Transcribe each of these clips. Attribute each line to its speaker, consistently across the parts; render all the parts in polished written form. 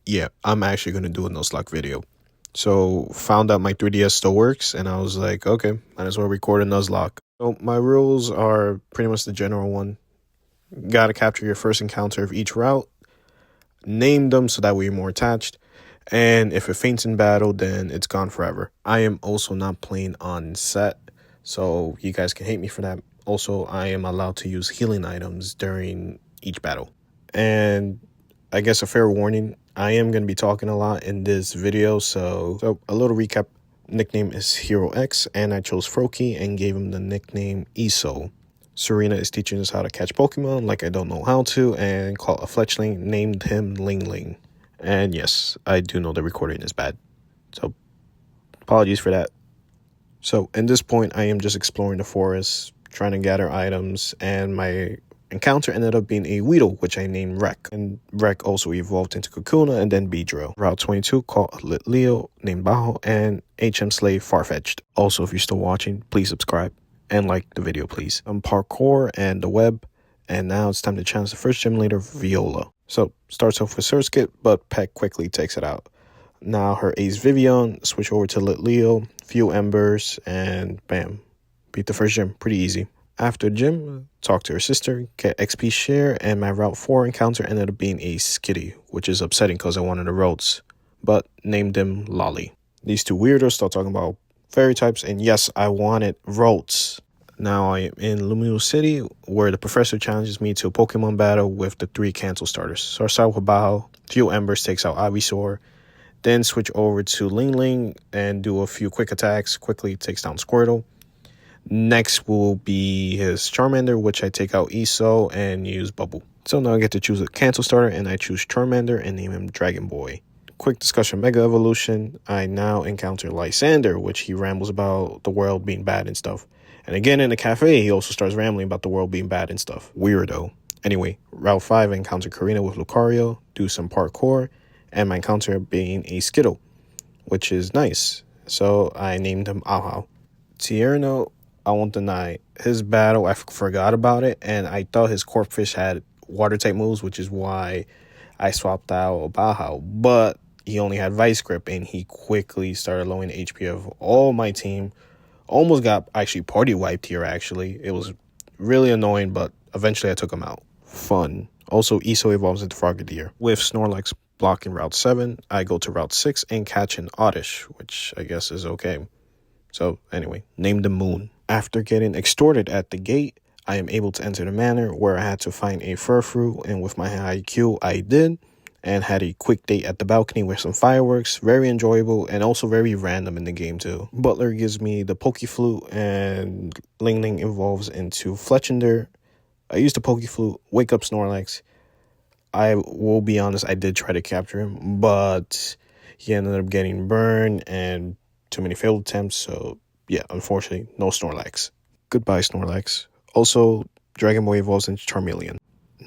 Speaker 1: yeah, I'm actually going to do a Nuzlocke video. So found out my 3DS still works, and I was like, okay, might as well record a Nuzlocke. So my rules are pretty much the general one. Gotta capture your first encounter of each route, name them so that way you're more attached, and if it faints in battle, then it's gone forever. I am also not playing on set, so you guys can hate me for that. Also, I am allowed to use healing items during each battle. And I guess a fair warning, I am going to be talking a lot in this video, so a little recap. Nickname is Hero X, and I chose Froakie and gave him the nickname Eso. Serena is teaching us how to catch Pokemon like I don't know how to, and caught a fletchling, named him Ling Ling. And yes, I do know the recording is bad, so apologies for that. So in this point, I am just exploring the forest, trying to gather items, and my encounter ended up being a Weedle, which I named Wreck. And Wreck also evolved into Kakuna and then Beedrill. Route 22 caught a Litleo named Baho, and HM Slave Farfetch'd. Also, if you're still watching, please subscribe and like the video, please. Parkour and the web, and now it's time to challenge the first gym leader, Viola. So starts off with Surskit, but Peck quickly takes it out. Now her ace Vivian, switch over to Litleo, few embers, and bam, beat the first gym pretty easy. After gym, talk to her sister, get XP share, and my Route 4 encounter ended up being a Skitty, which is upsetting because I wanted the roads, but named them Lolly. These two weirdos start talking about fairy types, and yes, I wanted roads. Now I am in Lumino City, where the professor challenges me to a Pokemon battle with the 3 cancel starters. So I start with Baho, few embers takes out Ivysaur, then switch over to Ling Ling and do a few quick attacks, quickly takes down Squirtle. Next will be his Charmander, which I take out Eso and use Bubble. So now I get to choose a cancel starter, and I choose Charmander and name him Dragon Boy. Quick discussion, Mega Evolution. I now encounter Lysander, which he rambles about the world being bad and stuff. And again in the cafe, he also starts rambling about the world being bad and stuff. Weirdo. Anyway, Route 5, I encounter Karina with Lucario, do some parkour, and my encounter being a Skittle, which is nice. So I named him Ahau. Tierno, I won't deny, his battle, I forgot about it, and I thought his Corphish had water-type moves, which is why I swapped out Bahao, but he only had Vice Grip, and he quickly started lowering the HP of all my team. Almost got actually party wiped here, actually. It was really annoying, but eventually I took him out. Fun. Also, Eso evolves into Frogadier. With Snorlax blocking Route 7, I go to Route 6 and catch an Oddish, which I guess is okay. So anyway, named the Moon. After getting extorted at the gate, I am able to enter the manor where I had to find a Furfrou, and with my high IQ, I did, and had a quick date at the balcony with some fireworks. Very enjoyable and also very random in the game too. Butler gives me the Pokeflute, and Ling Ling evolves into Fletchinder. I used the Pokeflute, wake up Snorlax. I will be honest, I did try to capture him, but he ended up getting burned and too many failed attempts, so yeah, unfortunately, no Snorlax. Goodbye, Snorlax. Also, Dragon Boy evolves into Charmeleon.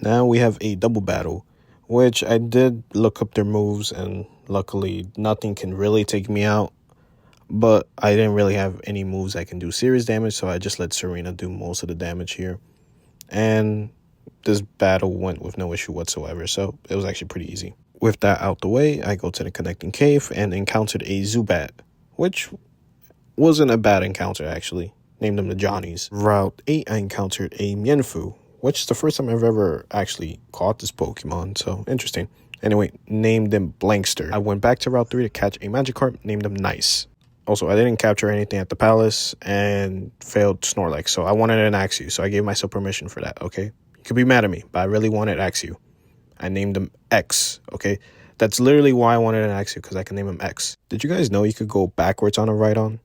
Speaker 1: Now we have a double battle, which I did look up their moves, and luckily nothing can really take me out. But I didn't really have any moves that can do serious damage, so I just let Serena do most of the damage here. And this battle went with no issue whatsoever, so it was actually pretty easy. With that out the way, I go to the connecting cave and encountered a Zubat, which wasn't a bad encounter, actually. Named them the Johnnies. Route 8, I encountered a Mienfoo, which is the first time I've ever actually caught this Pokemon, so interesting. Anyway, named them Blankster. I went back to Route 3 to catch a Magikarp, named them Nice. Also, I didn't capture anything at the palace and failed Snorlax, so I wanted an Axew, so I gave myself permission for that, okay? You could be mad at me, but I really wanted Axew. I named him X, okay? That's literally why I wanted an Axew, because I can name him X. Did you guys know you could go backwards on a Rhydon?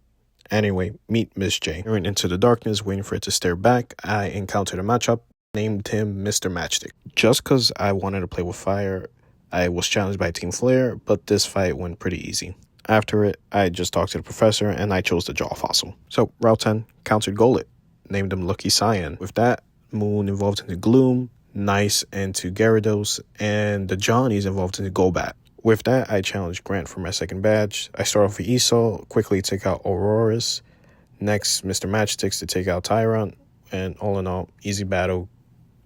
Speaker 1: Anyway, meet Miss J. Peering into the darkness, waiting for it to stare back, I encountered a Machop, named him Mr. Matchstick. Just because I wanted to play with fire, I was challenged by Team Flare, but this fight went pretty easy. After it, I just talked to the professor, and I chose the Jaw Fossil. So, Route 10, countered Golett, named him Lucky Cyan. With that, Moon evolved into Gloom, Nice into Gyarados, and the Johnnies evolved into Golbat. With that, I challenged Grant for my second badge. I start off with Eso, quickly take out Auroras. Next, Mr. Matchsticks to take out Tyrant. And all in all, easy battle.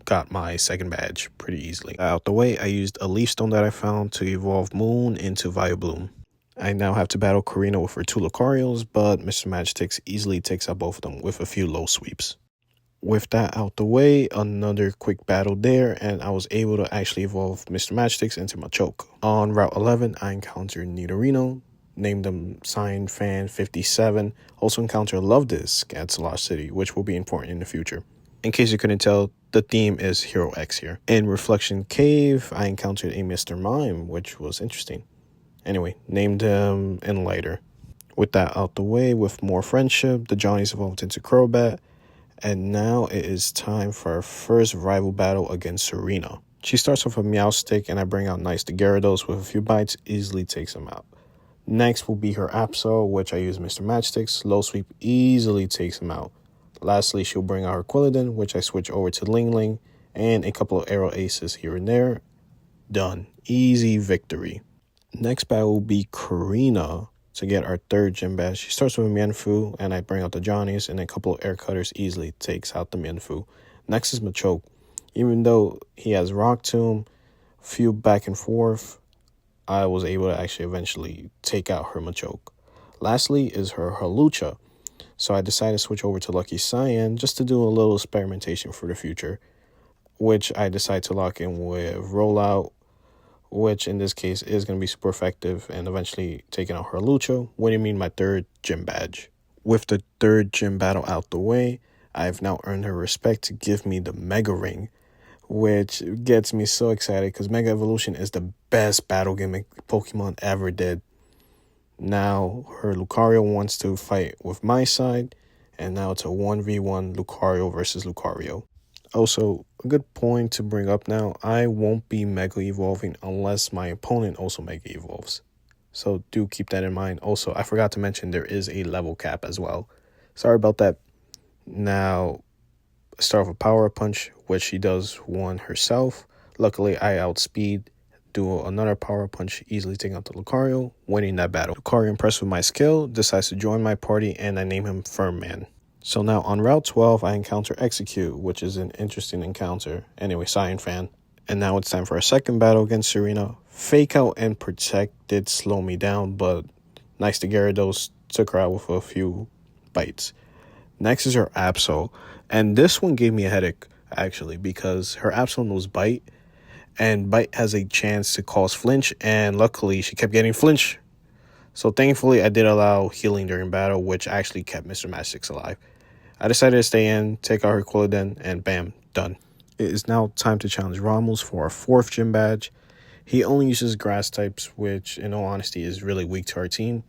Speaker 1: got my second badge pretty easily. Out the way, I used a leaf stone that I found to evolve Moon into Vileplume. I now have to battle Karina with her 2 Lucarios, but Mr. Magitix easily takes out both of them with a few low sweeps. With that out the way, another quick battle there, and I was able to actually evolve Mr. Magitix into Machoke. On Route 11, I encountered Nidorino, named him Sign Fan 57. Also encounter Love-Disc at Solace City, which will be important in the future. In case you couldn't tell, the theme is Hero X here. In Reflection Cave, I encountered a Mr. Mime, which was interesting. Anyway, named him Enlighter. With that out the way, with more friendship, the Johnnies evolved into Crobat, and now it is time for our first rival battle against Serena. She starts with a Meowstic, and I bring out nice Gyarados with a few bites, easily takes him out. Next will be her Absol, which I use Mr. Matchsticks. Low sweep easily takes him out. Lastly, she'll bring out her Quilladin, which I switch over to Ling Ling, and a couple of Arrow Aces here and there. Done. Easy victory. Next battle will be Karina to get our third gym badge. She starts with a Mienfoo, and I bring out the Johnnies, and a couple of Air Cutters easily takes out the Mienfoo. Next is Machoke. Even though he has Rock Tomb, few back and forth, I was able to actually eventually take out her Machoke. Lastly is her Hawlucha. So I decided to switch over to Lucky Cyan just to do a little experimentation for the future, which I decided to lock in with Rollout, which in this case is going to be super effective and eventually taking out her Lucha, winning me my third gym badge. With the third gym battle out the way, I've now earned her respect to give me the Mega Ring, which gets me so excited because Mega Evolution is the best battle gimmick Pokemon ever did. Now her Lucario wants to fight with my side, and now it's a 1v1 Lucario versus Lucario. Also, a good point to bring up now, I won't be Mega Evolving unless my opponent also Mega Evolves. So do keep that in mind. Also, I forgot to mention there is a level cap as well. Sorry about that. Now, start with a Power Punch, which she does one herself. Luckily, I outspeed, do another Power Punch, easily taking out the Lucario, winning that battle. Lucario, impressed with my skill, decides to join my party, and I name him Firm Man. So now on Route 12, I encounter Execute, which is an interesting encounter. Anyway, Cyan Fan. And now it's time for a second battle against Serena. Fake Out and Protect did slow me down, but nice to Gyarados took her out with a few bites. Next is her Absol. And this one gave me a headache, actually, because her Absol knows Bite. And Bite has a chance to cause flinch, and luckily she kept getting flinch. So thankfully I did allow healing during battle, which actually kept Mr. Match6 alive. I decided to stay in, take out her Quilladin, and bam, done. It is now time to challenge Romulus for our fourth gym badge. He only uses grass types, which in all honesty is really weak to our team.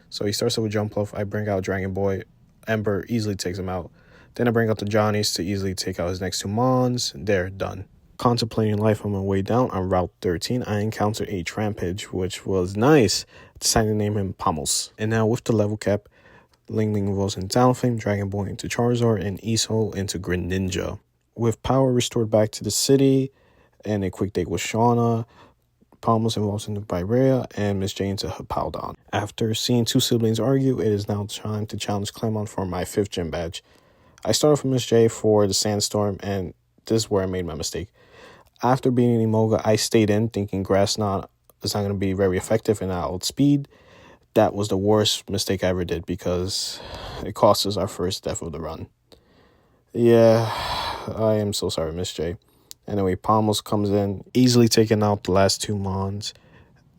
Speaker 1: So he starts off with Jumpluff, I bring out Dragon Boy, Ember easily takes him out. Then I bring out the Johnnies to easily take out his next two Mons. They're done. Contemplating life on my way down on Route 13, I encountered a Trampage, which was nice. I decided to name him Pommels. And now with the level cap, Ling Ling evolves into Talonflame, Dragon Boy into Charizard, and Isol into Greninja. With power restored back to the city, and a quick date with Shauna, Pommels evolves into Byrea, and Miss J into Hippowdon. After seeing two siblings argue, it is now time to challenge Clemon for my fifth gym badge. I started off with Miss J for the Sandstorm, and this is where I made my mistake. After beating Emoga, I stayed in thinking Grass Knot is not going to be very effective and I outspeed. That was the worst mistake I ever did because it cost us our first death of the run. Yeah, I am so sorry, Miss J. Anyway, Pommels comes in, easily taking out the last two Mons.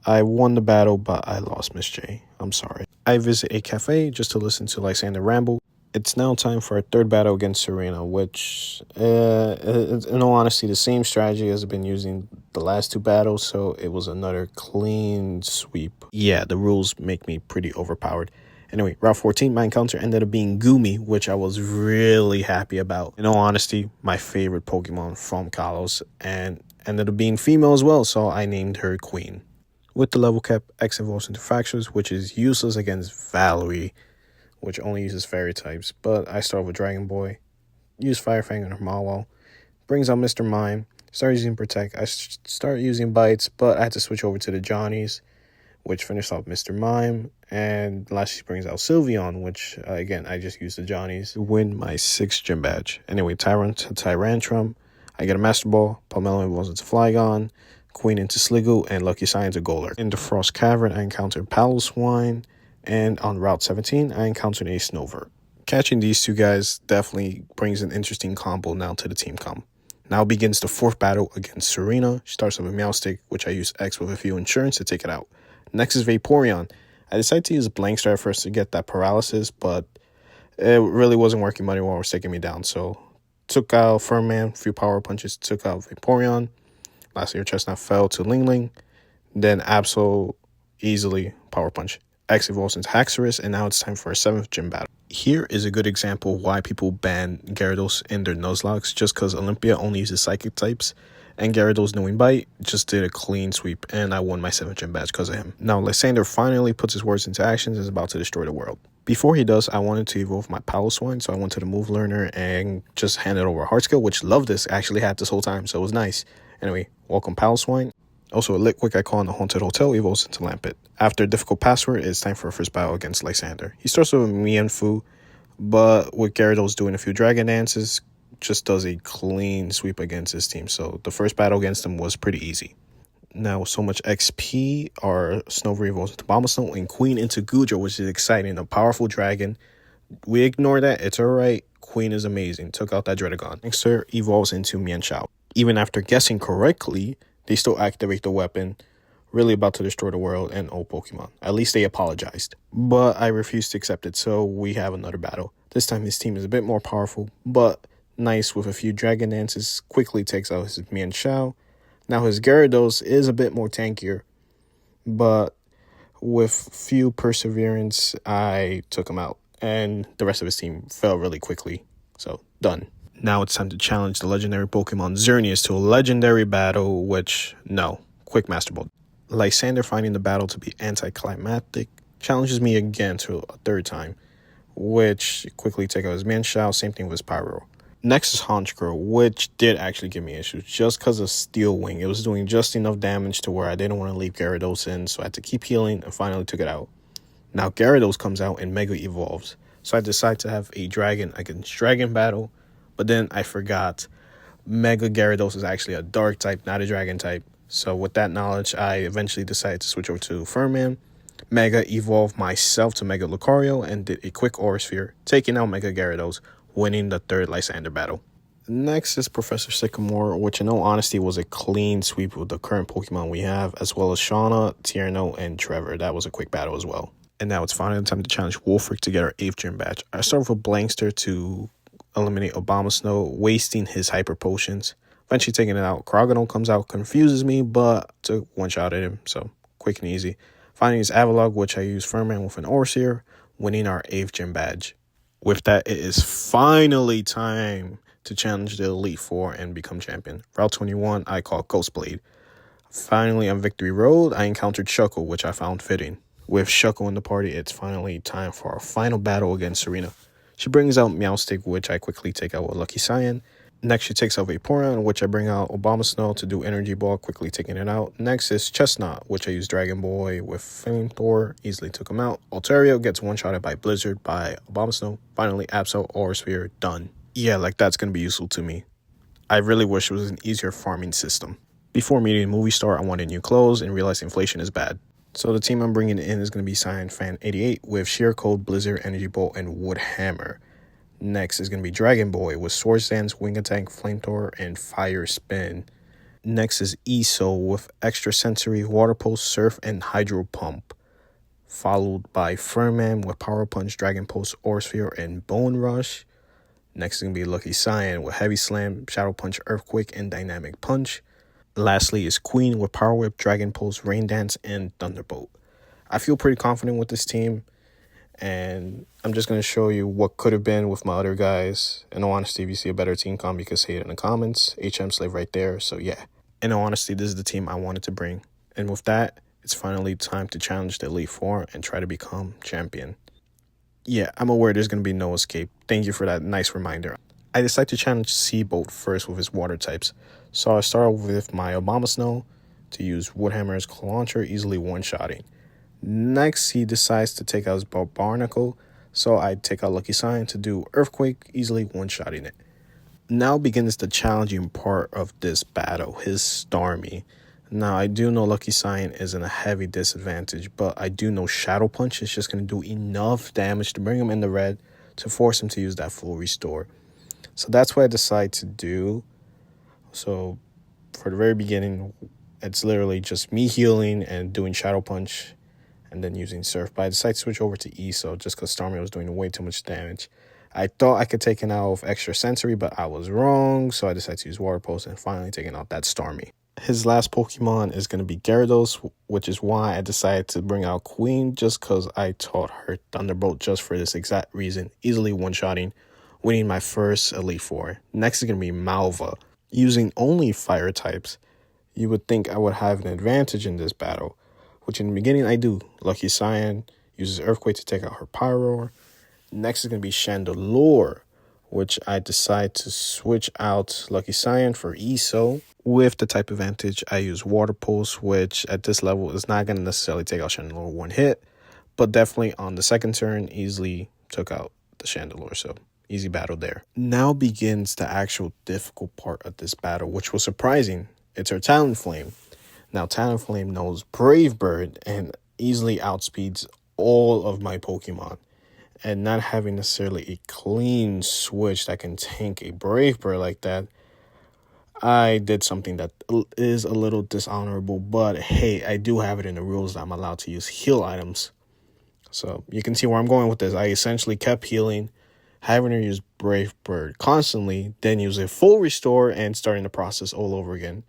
Speaker 1: I won the battle, but I lost Miss J. I'm sorry. I visit a cafe just to listen to Lysander ramble. It's now time for a third battle against Serena, which, in all honesty, the same strategy as I've been using the last two battles, so it was another clean sweep. Yeah, the rules make me pretty overpowered. Anyway, Route 14, my encounter ended up being Goomy, which I was really happy about. In all honesty, my favorite Pokemon from Kalos, and ended up being female as well, so I named her Queen. With the level cap, X evolves into Fractures, which is useless against Valerie, which only uses fairy types, but I start with Dragon Boy, use Fire Fang on her Mawile, brings out Mr. Mime, start using Protect, I start using Bites, but I had to switch over to the Johnnies, which finished off Mr. Mime, and last she brings out Sylveon, which, again, I just used the Johnnies to win my sixth gym badge. Anyway, Tyrantrum, I get a Master Ball, Pomelo evolves into Flygon, Queen into Sliggoo, and Lucky Sign into Golurk. In the Frost Cavern, I encountered Paloswine, and on Route 17, I encountered a Snover. Catching these two guys definitely brings an interesting combo now to the team comp. Now begins the fourth battle against Serena. She starts with a Meowstic, which I use X with a few insurance to take it out. Next is Vaporeon. I decided to use Blank Star first to get that paralysis, but it really wasn't working money while it was taking me down. So took out Furman, a few power punches, took out Vaporeon. Lastly, your Chestnut fell to Ling Ling. Then Absol easily power punch. X evolves into Haxorus, and now it's time for a 7th gym battle. Here is a good example of why people ban Gyarados in their Nuzlocke, just because Olympia only uses Psychic types, and Gyarados knowing Bite just did a clean sweep, and I won my 7th gym badge because of him. Now, Lysander finally puts his words into action and is about to destroy the world. Before he does, I wanted to evolve my Paloswine, so I went to the Move Learner and just handed over a Heart Skill, which loved this, actually had this whole time, so it was nice. Anyway, welcome Paloswine. Also, a Litwick I call in the Haunted Hotel evolves into Lampet. After a difficult password, it's time for a first battle against Lysander. He starts with Mienfoo, but with Gyarados doing a few Dragon Dances, just does a clean sweep against his team. So the first battle against him was pretty easy. Now, with so much XP, our Snover evolves into Bombasnow and Queen into Goodra, which is exciting. A powerful dragon. We ignore that. It's alright. Queen is amazing. Took out that Dredagon. Next evolves into Mienshao. Even after guessing correctly, they still activate the weapon, really about to destroy the world and old Pokemon. At least they apologized. But I refused to accept it, so we have another battle. This time his team is a bit more powerful, but nice with a few Dragon Dances, quickly takes out his Mienshao. Now his Gyarados is a bit more tankier, but with few perseverance, I took him out. And the rest of his team fell really quickly, so done. Now it's time to challenge the legendary Pokemon Xerneas to a legendary battle, which, no, quick Master Ball. Lysander, finding the battle to be anticlimactic, challenges me again to a third time, which quickly take out his Mienshao, same thing with his Pyro. Next is Honchkrow, which did actually give me issues just because of Steel Wing. It was doing just enough damage to where I didn't want to leave Gyarados in, so I had to keep healing and finally took it out. Now Gyarados comes out and Mega Evolves, so I decide to have a Dragon against Dragon battle. But then I forgot Mega Gyarados is actually a Dark type, not a Dragon type. So with that knowledge, I eventually decided to switch over to Furman, Mega Evolve myself to Mega Lucario, and did a quick Aura Sphere, taking out Mega Gyarados, winning the 3rd Lysander battle. Next is Professor Sycamore, which in all honesty was a clean sweep with the current Pokemon we have, as well as Shauna, Tierno, and Trevor. That was a quick battle as well. And now it's finally time to challenge Wolfric to get our 8th gym badge. I start with a Blankster to eliminate Abomasnow, wasting his Hyper Potions. Eventually taking it out. Cryogonal comes out, confuses me, but took one shot at him, so quick and easy. Finding his Avalog, which I use Furman with an Overseer, winning our 8th gym badge. With that, it is finally time to challenge the Elite Four and become champion. Route 21, I call Ghostblade. Finally, on Victory Road, I encountered Shuckle, which I found fitting. With Shuckle in the party, it's finally time for our final battle against Serena. She brings out Meowstic, which I quickly take out with Lucky Cyan. Next, she takes out Vaporeon, which I bring out Abomasnow to do Energy Ball, quickly taking it out. Next is Chestnut, which I use Dragon Boy with Flamethrower, easily took him out. Altaria gets one-shotted by Blizzard by Abomasnow. Finally, Absol, Aura Sphere, done. Yeah, like that's going to be useful to me. I really wish it was an easier farming system. Before meeting Movie Star, I wanted new clothes and realized inflation is bad. So the team I'm bringing in is going to be Cyan Fan 88 with Sheer Cold, Blizzard, Energy Bolt, and Wood Hammer. Next is going to be Dragon Boy with Swords Dance, Wing Attack, Flamethrower, and Fire Spin. Next is ESO with Extra Sensory, Water Pulse, Surf, and Hydro Pump. Followed by Furman with Power Punch, Dragon Pulse, Aura Sphere, and Bone Rush. Next is going to be Lucky Cyan with Heavy Slam, Shadow Punch, Earthquake, and Dynamic Punch. Lastly is Queen with Power Whip, Dragon Pulse, Rain Dance, and Thunderbolt. I feel pretty confident with this team. And I'm just going to show you what could have been with my other guys. In all honesty, if you see a better team comp, you can say it in the comments. HM Slave right there. So yeah, in all honesty, this is the team I wanted to bring. And with that, it's finally time to challenge the Elite Four and try to become champion. Yeah, I'm aware there's going to be no escape. Thank you for that nice reminder. I decided to challenge Seabolt first with his water types. So I started with my Abomasnow to use Woodhammer's Claw Launcher, easily one-shotting. Next, he decides to take out his Barnacle, so I take out Lucky Cyan to do Earthquake, easily one-shotting it. Now begins the challenging part of this battle, his Starmie. Now, I do know Lucky Cyan is in a heavy disadvantage, but I do know Shadow Punch is just going to do enough damage to bring him in the red to force him to use that full restore. So that's what I decide to do. So for the very beginning, it's literally just me healing and doing Shadow Punch and then using Surf. But I decided to switch over to ESO just because Starmie was doing way too much damage. I thought I could take it out with extra sensory, but I was wrong. So I decided to use Water Pulse and finally taking out that Starmie. His last Pokemon is going to be Gyarados, which is why I decided to bring out Queen just because I taught her Thunderbolt just for this exact reason. Easily one-shotting, winning my first Elite Four. Next is going to be Malva. Using only fire types, you would think I would have an advantage in this battle, which in the beginning I do. Lucky Cyan uses Earthquake to take out her Pyroar. Next is going to be Chandelure, which I decide to switch out Lucky Cyan for ESO. With the type advantage, I use Water Pulse, which at this level is not going to necessarily take out Chandelure one hit, but definitely on the second turn, easily took out the Chandelure, so easy battle there. Now begins the actual difficult part of this battle, which was surprising. It's her Talonflame. Now, Talonflame knows Brave Bird and easily outspeeds all of my Pokemon. And not having necessarily a clean switch that can tank a Brave Bird like that, I did something that is a little dishonorable, but hey, I do have it in the rules that I'm allowed to use heal items. So you can see where I'm going with this. I essentially kept healing, having her use Brave Bird constantly, then use a full restore and starting the process all over again,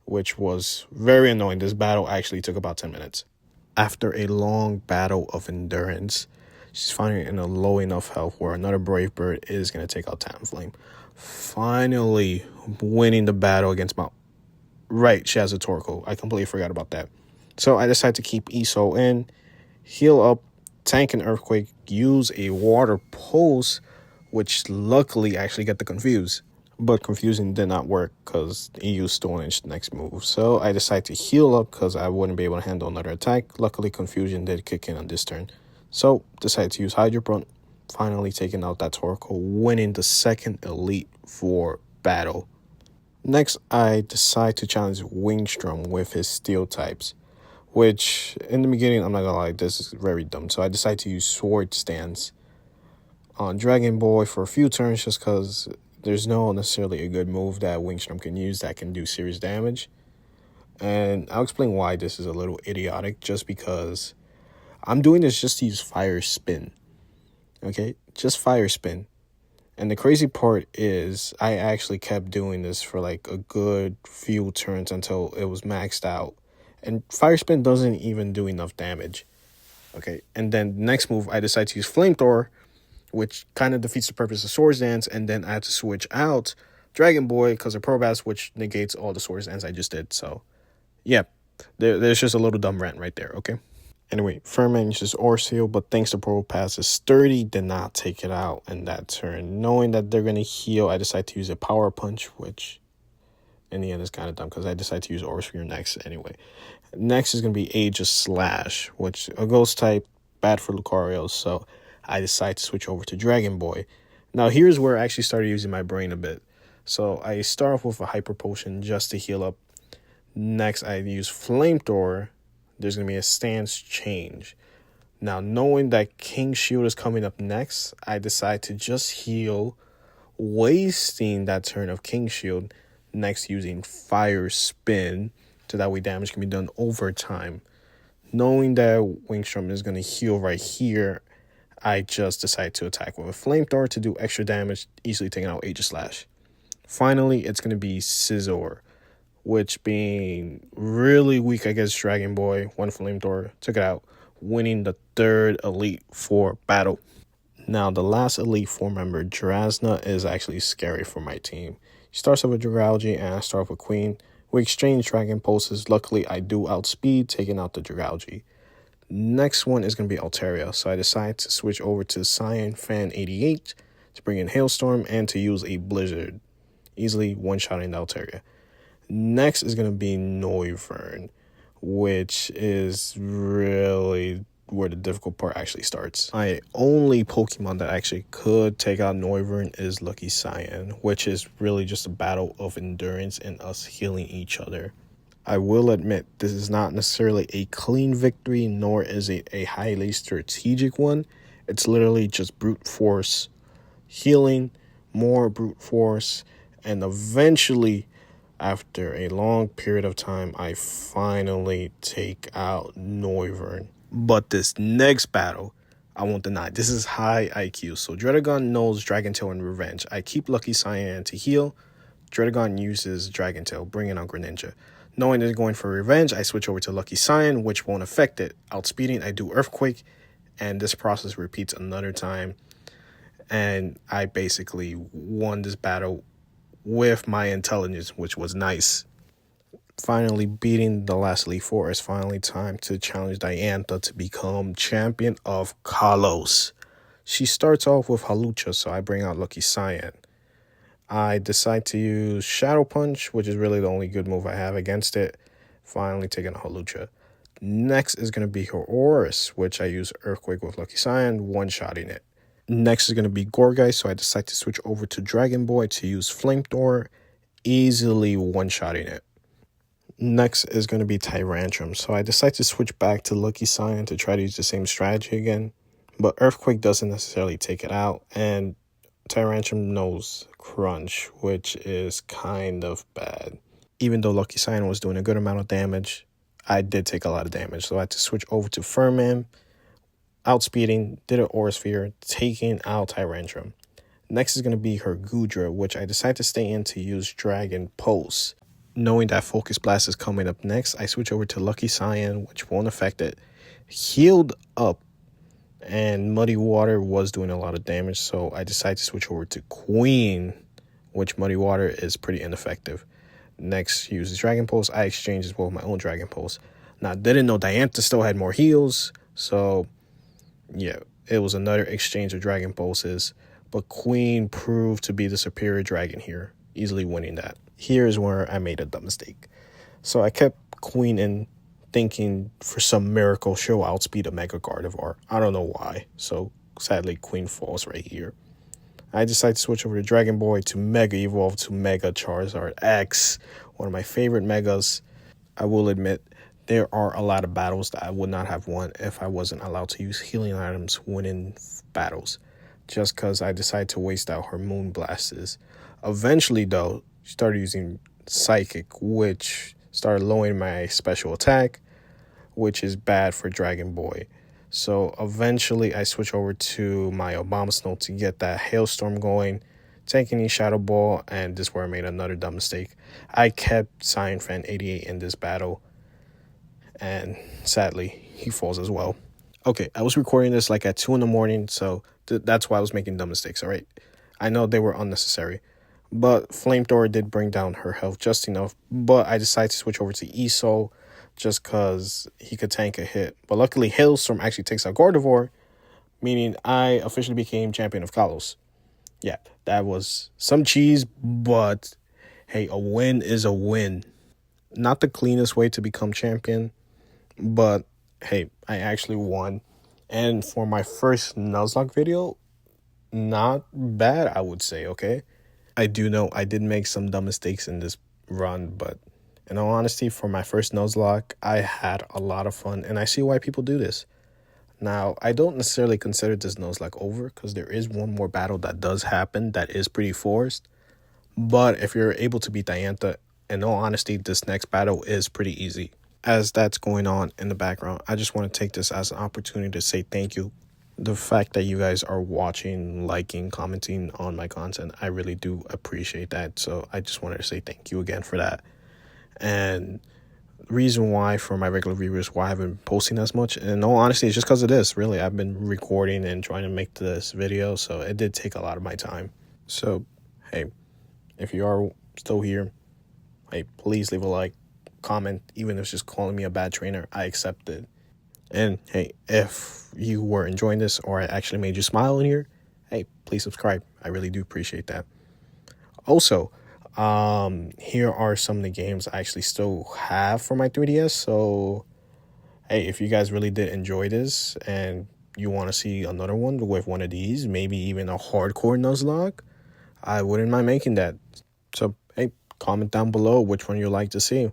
Speaker 1: which was very annoying. This battle actually took about 10 minutes. After a long battle of endurance, she's finally in a low enough health where another Brave Bird is going to take out Talonflame. Finally winning the battle against my... Right, she has a Torkoal. I completely forgot about that. So I decided to keep ESO in, heal up, tank an Earthquake, use a Water Pulse, which luckily actually got the Confuse. But Confusing did not work because he used Stone Edge next move. So I decided to heal up because I wouldn't be able to handle another attack. Luckily, Confusion did kick in on this turn. So decided to use Hydro Brunt, finally taking out that Torkoal, winning the second Elite Four battle. Next, I decide to challenge Wingstrom with his Steel types, which in the beginning, I'm not gonna lie, this is very dumb. So I decided to use Sword Stance on Dragon Boy for a few turns just because there's no necessarily a good move that Wingstrom can use that can do serious damage. And I'll explain why this is a little idiotic, just because I'm doing this just to use Fire Spin. Okay, just Fire Spin. And the crazy part is I actually kept doing this for like a good few turns until it was maxed out. And Fire Spin doesn't even do enough damage. Okay, and then next move, I decided to use Flamethrower, which kind of defeats the purpose of Swords Dance, and then I had to switch out Dragon Boy because of Probass, which negates all the Swords Dance I just did. So, yeah, there's just a little dumb rant right there, okay? Anyway, Furman uses Orseal, but thanks to Probass, Sturdy did not take it out in that turn. Knowing that they're going to heal, I decided to use a Power Punch, which in the end is kind of dumb because I decided to use Orseal next anyway. Next is going to be Aegis Slash, which a Ghost type, bad for Lucario, so I decided to switch over to Dragon Boy. Now, here's where I actually started using my brain a bit. So I start off with a Hyper Potion just to heal up. Next, I use Flamethrower. There's going to be a stance change. Now, knowing that King Shield is coming up next, I decide to just heal, wasting that turn of King Shield, next using Fire Spin, so that way damage can be done over time. Knowing that Wingstrom is going to heal right here, I just decided to attack with a Flamethrower to do extra damage, easily taking out Aegis Slash. Finally, it's going to be Scizor, which being really weak against Dragon Boy, one Flamethrower, took it out, winning the third Elite Four battle. Now, the last Elite Four member, Drasna, is actually scary for my team. He starts off with Dragalge, and I start off with Queen. We exchange Dragon Pulses. Luckily, I do outspeed, taking out the Dragalge. Next one is going to be Altaria, so I decide to switch over to Cyan Fan 88 to bring in Hailstorm and to use a Blizzard, easily one-shotting Altaria. Next is going to be Noivern, which is really where the difficult part actually starts. My only Pokemon that actually could take out Noivern is Lucky Cyan, which is really just a battle of endurance and us healing each other. I will admit this is not necessarily a clean victory, nor is it a highly strategic one. It's literally just brute force, healing, more brute force, and eventually, after a long period of time, I finally take out Noivern. But this next battle, I won't deny, this is high IQ. So Dredagon knows Dragon Tail and Revenge. I keep Lucky Cyan to heal. Dredagon uses Dragon Tail, bringing on Greninja. Knowing they're going for Revenge, I switch over to Lucky Cyan, which won't affect it. Outspeeding, I do Earthquake, and this process repeats another time. And I basically won this battle with my intelligence, which was nice. Finally beating the last Elite Four, it's finally time to challenge Diantha to become champion of Kalos. She starts off with Halucha, so I bring out Lucky Cyan. I decide to use Shadow Punch, which is really the only good move I have against it. Finally taking a Halucha. Next is going to be her Horus, which I use Earthquake with Lucky Cyan, one-shotting it. Next is going to be Gorgai, so I decide to switch over to Dragon Boy to use Flamethrower, easily one-shotting it. Next is going to be Tyrantrum, so I decide to switch back to Lucky Cyan to try to use the same strategy again, but Earthquake doesn't necessarily take it out, and Tyrantrum knows Crunch, which is kind of bad. Even though Lucky Cyan was doing a good amount of damage, I did take a lot of damage, so I had to switch over to Furman, outspeeding, did an Aura Sphere, taking out Tyrantrum. Next is going to be her Gudra, which I decided to stay in to use Dragon Pulse. Knowing that Focus Blast is coming up next, I switch over to Lucky Cyan, which won't affect it. Healed up, and Muddy Water was doing a lot of damage, so I decided to switch over to Queen, which Muddy Water is pretty ineffective. Next, uses Dragon Pulse. I exchanged as well with my own Dragon Pulse. Now, I didn't know Diantha still had more heals, so yeah, it was another exchange of Dragon Pulses, but Queen proved to be the superior dragon here, easily winning that. Here is where I made a dumb mistake. So I kept Queen in, thinking for some miracle she'll outspeed a Mega Gardevoir. I don't know why, so sadly Queen falls right here. I decided to switch over to Dragon Boy to Mega Evolve to Mega Charizard X, one of my favorite Megas. I will admit, there are a lot of battles that I would not have won if I wasn't allowed to use healing items winning battles, just because I decided to waste out her Moon Blasts. Eventually, though, she started using Psychic, which started lowering my special attack, which is bad for Dragon Boy. So eventually, I switch over to my Abomasnow to get that Hailstorm going, taking a Shadow Ball, and this is where I made another dumb mistake. I kept Cyan Fan 88 in this battle, and sadly, he falls as well. Okay, I was recording this like at 2 in the morning, so that's why I was making dumb mistakes, all right? I know they were unnecessary, but Flamethrower did bring down her health just enough, but I decided to switch over to Esol just because he could tank a hit. But luckily, Hailstorm actually takes out Gardevoir, meaning I officially became champion of Kalos. Yeah, that was some cheese, but hey, a win is a win. Not the cleanest way to become champion, but hey, I actually won. And for my first Nuzlocke video, not bad, I would say, okay? I do know I did make some dumb mistakes in this run, but in all honesty, for my first Nuzlocke, I had a lot of fun, and I see why people do this. Now, I don't necessarily consider this Nuzlocke over, because there is one more battle that does happen that is pretty forced. But if you're able to beat Diantha, in all honesty, this next battle is pretty easy. As that's going on in the background, I just want to take this as an opportunity to say thank you. The fact that you guys are watching, liking, commenting on my content, I really do appreciate that. So I just wanted to say thank you again for that. And the reason why for my regular viewers why I haven't been posting as much, and in all honesty, it's just because of this. Really, I've been recording and trying to make this video, so it did take a lot of my time. So, hey, if you are still here, hey, please leave a like, comment, even if it's just calling me a bad trainer, I accept it. And hey, if you were enjoying this or I actually made you smile in here, hey, please subscribe. I really do appreciate that. Also, here are some of the games I actually still have for my 3DS. So hey, if you guys really did enjoy this and you want to see another one with one of these, maybe even a hardcore Nuzlocke, I wouldn't mind making that. So, hey, comment down below which one you'd like to see.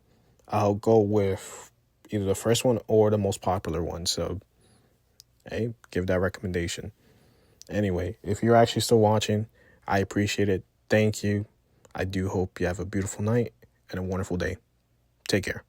Speaker 1: I'll go with either the first one or the most popular one. So, hey, give that recommendation. Anyway, if you're actually still watching, I appreciate it. Thank you. I do hope you have a beautiful night and a wonderful day. Take care.